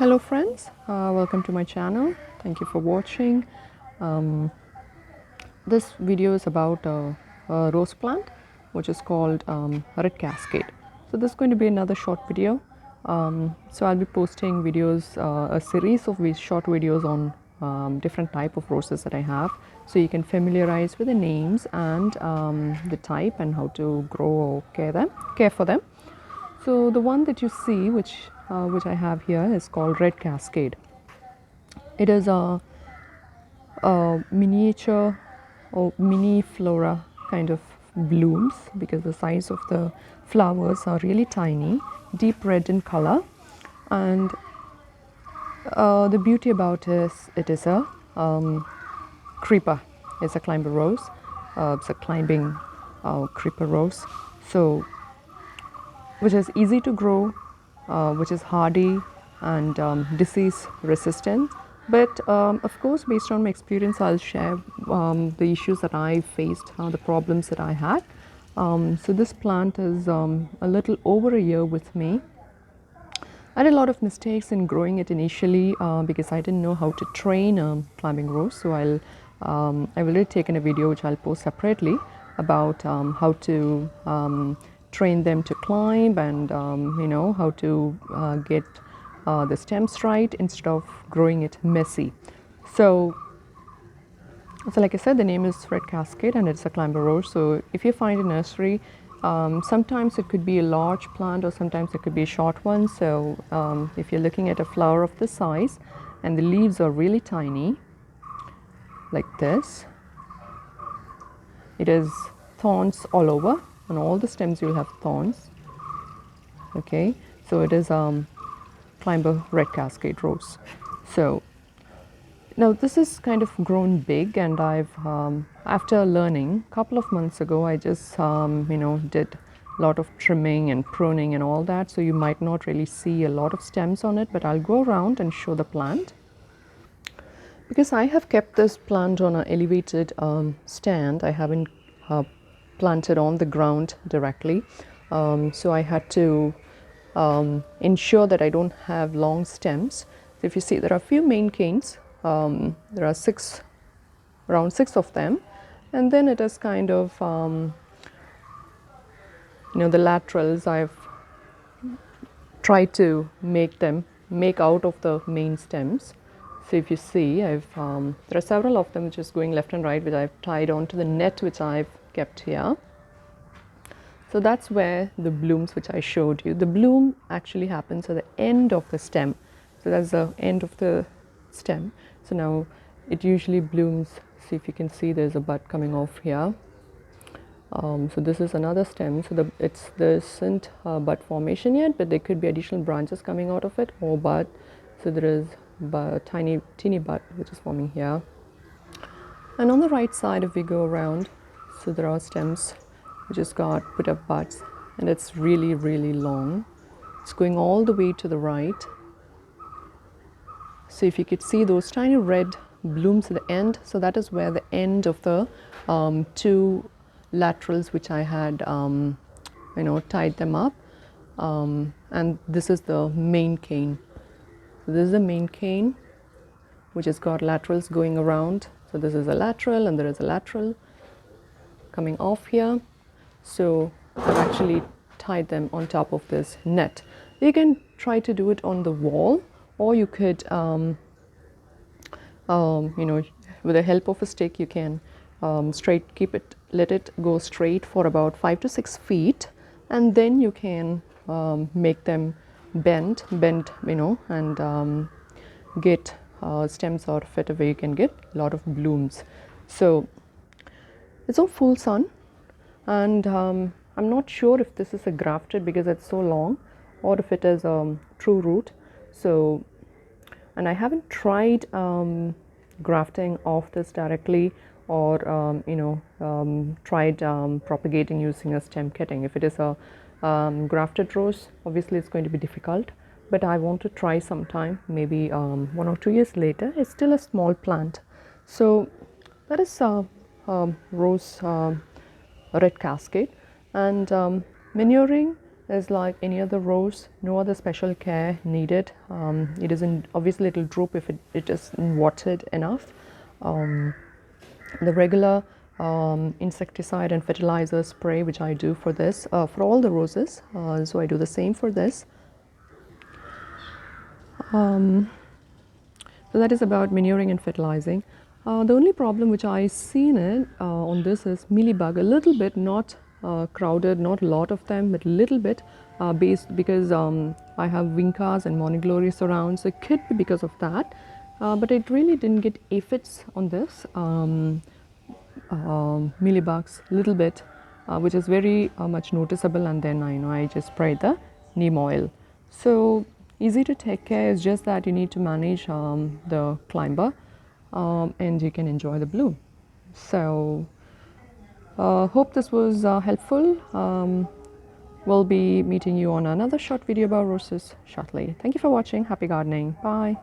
Hello friends, welcome to my channel. Thank you for watching. This video is about a rose plant which is called Red Cascade. So this is going to be another short video. So I'll be posting videos, a series of these short videos on different type of roses that I have, so you can familiarize with the names and the type and how to grow or care for them. So the one that you see, which I have here, is called Red Cascade. It is a miniature or mini flora kind of blooms, because the size of the flowers are really tiny, deep red in color, and the beauty about it is a creeper. It's a climber rose. It's a climbing creeper rose. So which is easy to grow, which is hardy and disease resistant. But of course, based on my experience, I'll share the issues that I faced, the problems that I had. So this plant is a little over a year with me. I did a lot of mistakes in growing it initially because I didn't know how to train a climbing rose. So I've already taken a video which I'll post separately about how to train them to climb, and how to get the stems right instead of growing it messy. So like I said, the name is Red Cascade and it's a climber rose. So if you find a nursery, sometimes it could be a large plant or sometimes it could be a short one. So if you're looking at a flower of this size and the leaves are really tiny like this, it has thorns all over. On all the stems you'll have thorns. Okay, so it is climber Red Cascade Rose. So now this is kind of grown big, and I've after learning a couple of months ago, I just did a lot of trimming and pruning and all that, so you might not really see a lot of stems on it, but I'll go around and show the plant. Because I have kept this plant on an elevated stand, I haven't planted on the ground directly, so I had to ensure that I don't have long stems. So if you see, there are a few main canes. There are around six of them, and then it is kind of the laterals I've tried to make out of the main stems. So if you see, there are several of them which is going left and right, which I've tied onto the net which I've kept here. So that's where the blooms which I showed you, the bloom actually happens at the end of the stem. So that's the end of the stem. So now it usually blooms. See if you can see, there's a bud coming off here. So this is another stem. So there isn't bud formation yet, but there could be additional branches coming out of it, or bud. So there is teeny bud which is forming here. And on the right side, if we go around, so there are stems which has got put up buds, and it's really, really long. It's going all the way to the right. So if you could see those tiny red blooms at the end, so that is where the end of the two laterals which I had tied them up, and this is the main cane. So this is the main cane which has got laterals going around. So this is a lateral and there is a lateral coming off here. So I've actually tied them on top of this net. You can try to do it on the wall, or you could with the help of a stick you can let it go straight for about 5 to 6 feet, and then you can make them bend and get stems out of it, where you can get a lot of blooms. So it's on full sun, and I'm not sure if this is a grafted because it's so long, or if it is a true root. So, and I haven't tried grafting off this directly, or tried propagating using a stem cutting. If it is a grafted rose, obviously it's going to be difficult, but I want to try sometime, maybe 1 or 2 years later. It's still a small plant. So that is rose Red Cascade. And manuring, is like any other rose, no other special care needed. It isn't, obviously it'll droop if it isn't watered enough. The regular insecticide and fertilizer spray which I do for this, for all the roses, so I do the same for this. So that is about manuring and fertilizing. The only problem which I seen it on this is mealybug, a little bit, not crowded, not a lot of them, but a little bit, based because I have vincas and morning glories around, so it could be because of that. But it really didn't get aphids on this. Mealybugs, little bit, which is very much noticeable, and then I just spray the neem oil. So easy to take care. It's just that you need to manage the climber, and you can enjoy the bloom. So hope this was helpful. We'll be meeting you on another short video about roses shortly. Thank you for watching. Happy gardening. Bye.